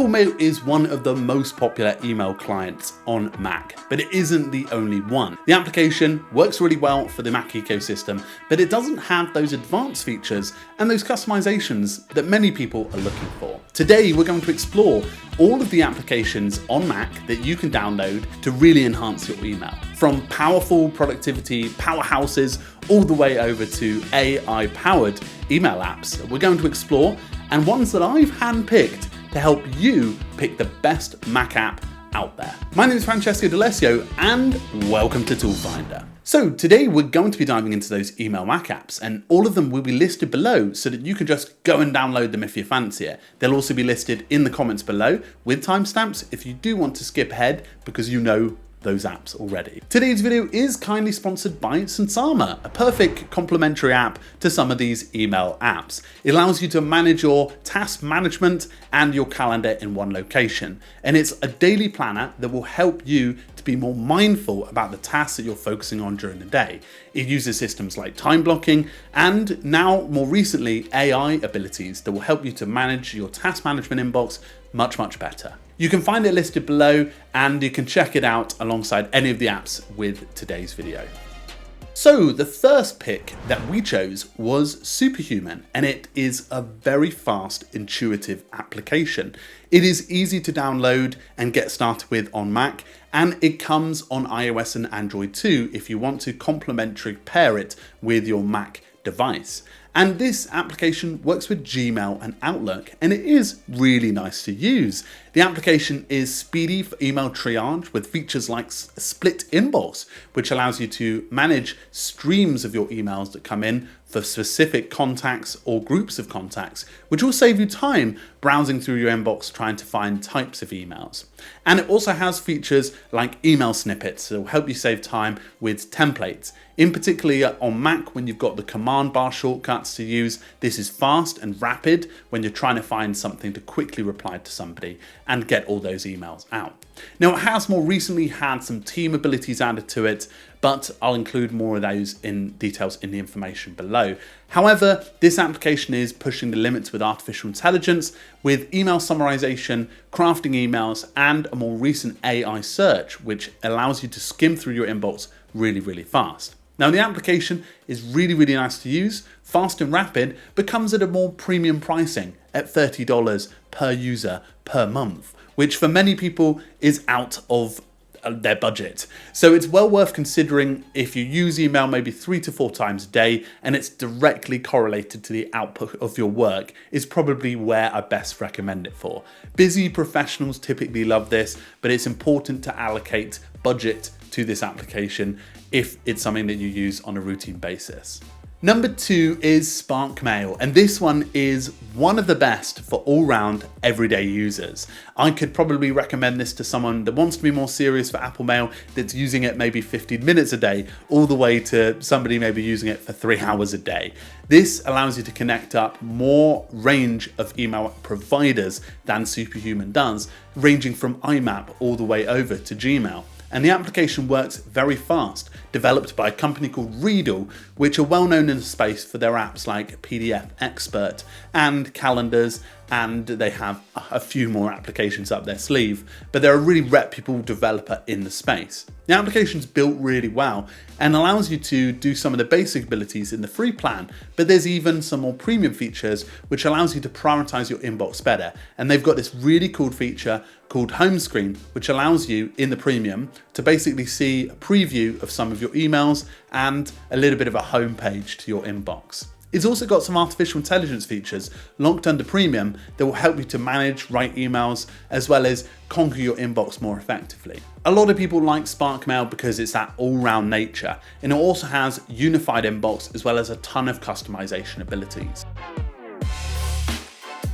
Apple Mail is one of the most popular email clients on Mac, but it isn't the only one. The application works really well for the Mac ecosystem, but it doesn't have those advanced features and those customizations that many people are looking for. Today, we're going to explore all of the applications on Mac that you can download to really enhance your email. From powerful productivity powerhouses all the way over to AI-powered email apps, we're going to explore, and ones that I've handpicked to help you pick the best Mac app out there. My name is Francesco D'Alessio and welcome to Toolfinder. So today we're going to be diving into those email Mac apps, and all of them will be listed below so that you can just go and download them if you fancy it. They'll also be listed in the comments below with timestamps if you do want to skip ahead because you know those apps already. Today's video is kindly sponsored by Sunsama, a perfect complementary app to some of these email apps. It allows you to manage your task management and your calendar in one location. And it's a daily planner that will help you to be more mindful about the tasks that you're focusing on during the day. It uses systems like time blocking and now more recently AI abilities that will help you to manage your task management inbox much better. You can find it listed below and you can check it out alongside any of the apps with today's video. So the first pick that we chose was Superhuman, and it is a very fast, intuitive application. It is easy to download and get started with on Mac, and it comes on iOS and Android too if you want to complementary pair it with your Mac device. And this application works with Gmail and Outlook, and it is really nice to use. The application is speedy for email triage with features like split inbox, which allows you to manage streams of your emails that come in for specific contacts or groups of contacts, which will save you time browsing through your inbox trying to find types of emails. And it also has features like email snippets that will help you save time with templates. In particular on Mac, when you've got the command bar shortcuts to use, this is fast and rapid when you're trying to find something to quickly reply to somebody and get all those emails out. Now, it has more recently had some team abilities added to it, but I'll include more of those in details in the information below. However, this application is pushing the limits with artificial intelligence, with email summarization, crafting emails, and a more recent AI search, which allows you to skim through your inbox really fast. Now, the application is really nice to use, fast and rapid, but comes at a more premium pricing at $30 per user per month, which for many people is out of their budget. So it's well worth considering if you use email maybe 3 to 4 times a day and it's directly correlated to the output of your work, is probably where I best recommend it for. Busy professionals typically love this, but it's important to allocate budget to this application if it's something that you use on a routine basis. Number 2 is Spark Mail, and this one is one of the best for all-round everyday users. I could probably recommend this to someone that wants to be more serious for Apple Mail, that's using it maybe 15 minutes a day, all the way to somebody maybe using it for 3 hours a day. This allows you to connect up more range of email providers than Superhuman does, ranging from IMAP all the way over to Gmail. And the application works very fast, developed by a company called Readle, which are well known in the space for their apps like PDF Expert and calendars, and they have a few more applications up their sleeve, but they're a really reputable developer in the space. The application's built really well and allows you to do some of the basic abilities in the free plan, but there's even some more premium features which allows you to prioritize your inbox better. And they've got this really cool feature called Home Screen, which allows you in the premium to basically see a preview of some of your emails and a little bit of a home page to your inbox. It's also got some artificial intelligence features locked under premium that will help you to manage, write emails, as well as conquer your inbox more effectively. A lot of people like Spark Mail because it's that all-round nature, and it also has unified inbox as well as a ton of customization abilities.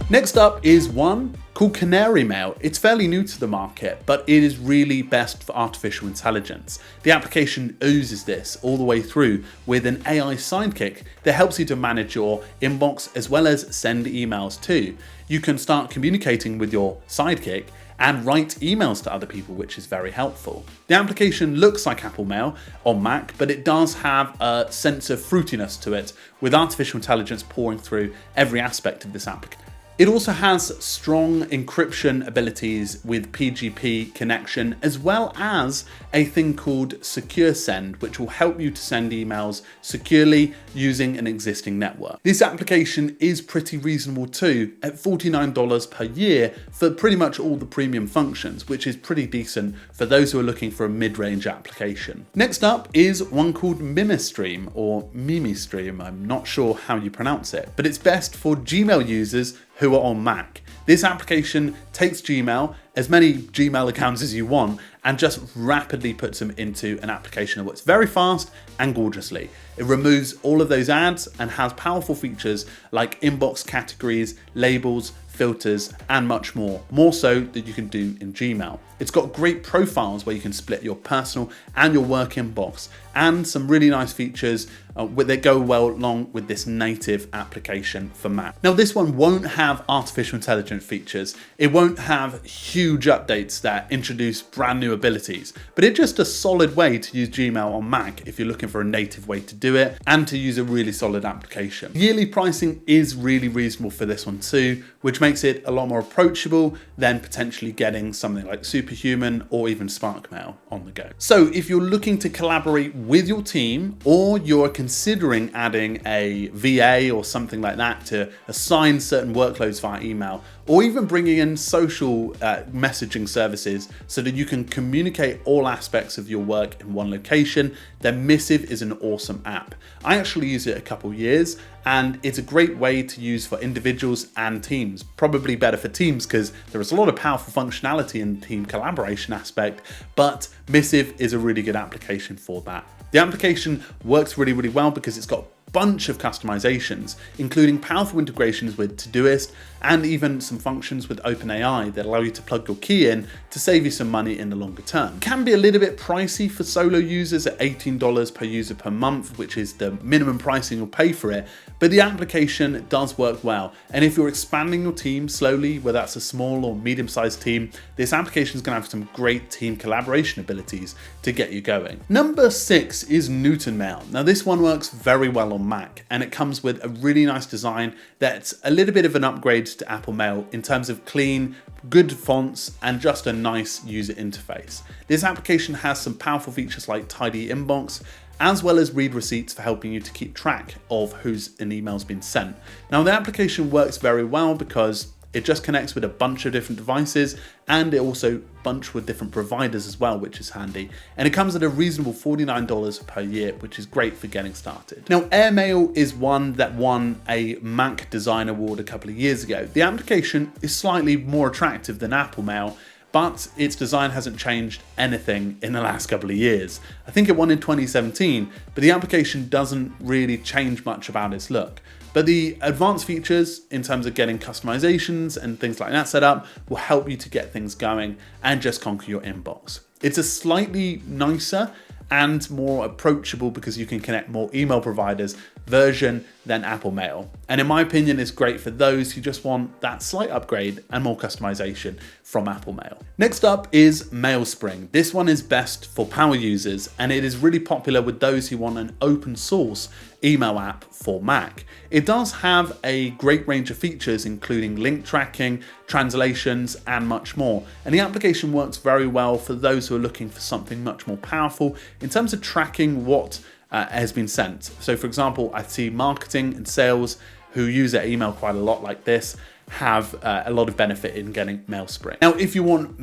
Next up is one called Canary Mail. It's fairly new to the market, but it is really best for artificial intelligence. The application oozes this all the way through with an AI sidekick that helps you to manage your inbox as well as send emails too. You can start communicating with your sidekick and write emails to other people, which is very helpful. The application looks like Apple Mail on Mac, but it does have a sense of fruitiness to it, with artificial intelligence pouring through every aspect of this application. It also has strong encryption abilities with PGP connection, as well as a thing called Secure Send, which will help you to send emails securely using an existing network. This application is pretty reasonable too, at $49 per year for pretty much all the premium functions, which is pretty decent for those who are looking for a mid-range application. Next up is one called Mimestream, or Mimestream, I'm not sure how you pronounce it, but it's best for Gmail users who are on Mac. This application takes Gmail, as many Gmail accounts as you want, and just rapidly puts them into an application that works very fast and gorgeously. It removes all of those ads and has powerful features like inbox categories, labels, filters, and much more so than you can do in Gmail. It's got great profiles where you can split your personal and your work inbox, and some really nice features that go well along with this native application for Mac. Now, this one won't have artificial intelligence features. It won't have huge updates that introduce brand new abilities, but it's just a solid way to use Gmail on Mac if you're looking for a native way to do it and to use a really solid application. Yearly pricing is really reasonable for this one too, which makes it a lot more approachable than potentially getting something like Superhuman or even SparkMail on the go. So if you're looking to collaborate with your team, or you're considering adding a VA or something like that to assign certain workloads via email, or even bringing in social messaging services so that you can communicate all aspects of your work in one location, then Missive is an awesome app. I actually use it a couple years, and it's a great way to use for individuals and teams. Probably better for teams because there is a lot of powerful functionality in the team collaboration aspect, but Missive is a really good application for that. The application works really, really well because it's got a bunch of customizations, including powerful integrations with Todoist and even some functions with OpenAI that allow you to plug your key in to save you some money in the longer term. It can be a little bit pricey for solo users at $18 per user per month, which is the minimum pricing you'll pay for it, but the application does work well. And if you're expanding your team slowly, whether that's a small or medium-sized team, this application is going to have some great team collaboration abilities to get you going. Number 6 is Newton Mail. Now, this one works very well on Mac, and it comes with a really nice design that's a little bit of an upgrade to Apple Mail in terms of clean, good fonts, and just a nice user interface. This application has some powerful features like tidy inbox, as well as read receipts for helping you to keep track of whose an email's been sent. Now, the application works very well because it just connects with a bunch of different devices, and it also bunch with different providers as well, which is handy. And it comes at a reasonable $49 per year, which is great for getting started. Now, Airmail is one that won a Mac Design Award a couple of years ago. The application is slightly more attractive than Apple Mail, but its design hasn't changed anything in the last couple of years. I think it won in 2017, but the application doesn't really change much about its look. But the advanced features in terms of getting customizations and things like that set up will help you to get things going and just conquer your inbox. It's a slightly nicer and more approachable, because you can connect more email providers, version than Apple Mail. And in my opinion, it's great for those who just want that slight upgrade and more customization from Apple Mail. Next up is Mailspring. This one is best for power users, and it is really popular with those who want an open source email app for Mac. It does have a great range of features, including link tracking, translations, and much more. And the application works very well for those who are looking for something much more powerful in terms of tracking what has been sent. So for example, I see marketing and sales who use their email quite a lot like this have a lot of benefit in getting Mailspring. Now, if you want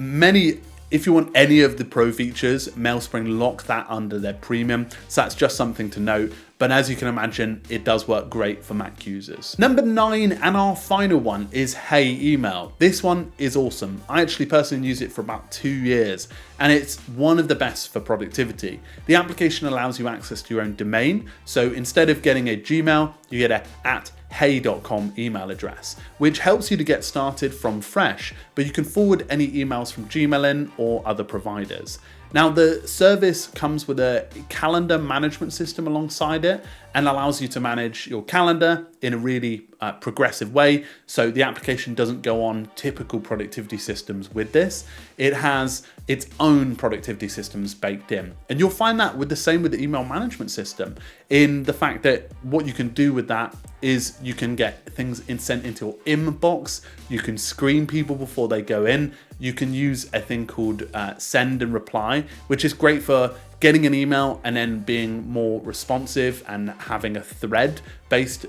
any of the pro features, Mailspring lock that under their premium. So that's just something to note. But as you can imagine, it does work great for Mac users. Number 9, and our final one, is Hey Email. This one is awesome. I actually personally use it for about 2 years, and it's one of the best for productivity. The application allows you access to your own domain. So instead of getting a Gmail, you get a @hey.com email address, which helps you to get started from fresh, but you can forward any emails from Gmail in or other providers. Now, the service comes with a calendar management system alongside it, and allows you to manage your calendar in a really progressive way. So the application doesn't go on typical productivity systems with this. It has its own productivity systems baked in. And you'll find that with the same with the email management system, in the fact that what you can do with that is you can get things sent into your inbox, you can screen people before they go in, you can use a thing called send and reply, which is great for getting an email and then being more responsive and having a thread based,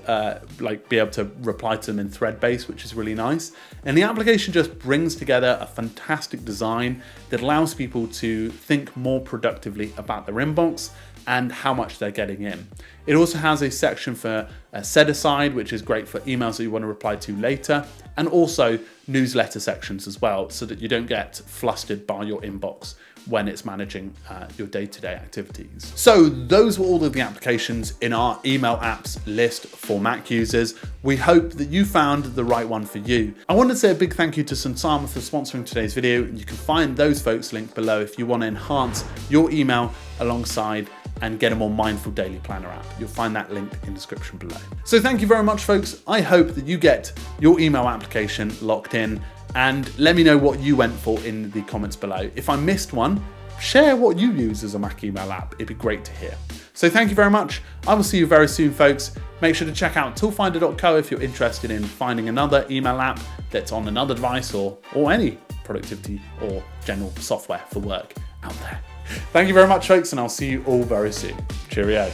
like be able to reply to them in thread based, which is really nice. And the application just brings together a fantastic design that allows people to think more productively about their inbox and how much they're getting in. It also has a section for set aside, which is great for emails that you want to reply to later, and also newsletter sections as well, so that you don't get flustered by your inbox when it's managing your day-to-day activities. So those were all of the applications in our email apps list for Mac users. We hope that you found the right one for you. I want to say a big thank you to Sunsama for sponsoring today's video. You can find those folks linked below if you want to enhance your email alongside and get a more mindful daily planner app. You'll find that linked in the description below. So thank you very much, folks. I hope that you get your email application locked in, and let me know what you went for in the comments below. If I missed one, share what you use as a Mac email app. It'd be great to hear. So thank you very much. I will see you very soon, folks. Make sure to check out toolfinder.xyz if you're interested in finding another email app that's on another device or any productivity or general software for work out there. Thank you very much, folks, and I'll see you all very soon. Cheerio.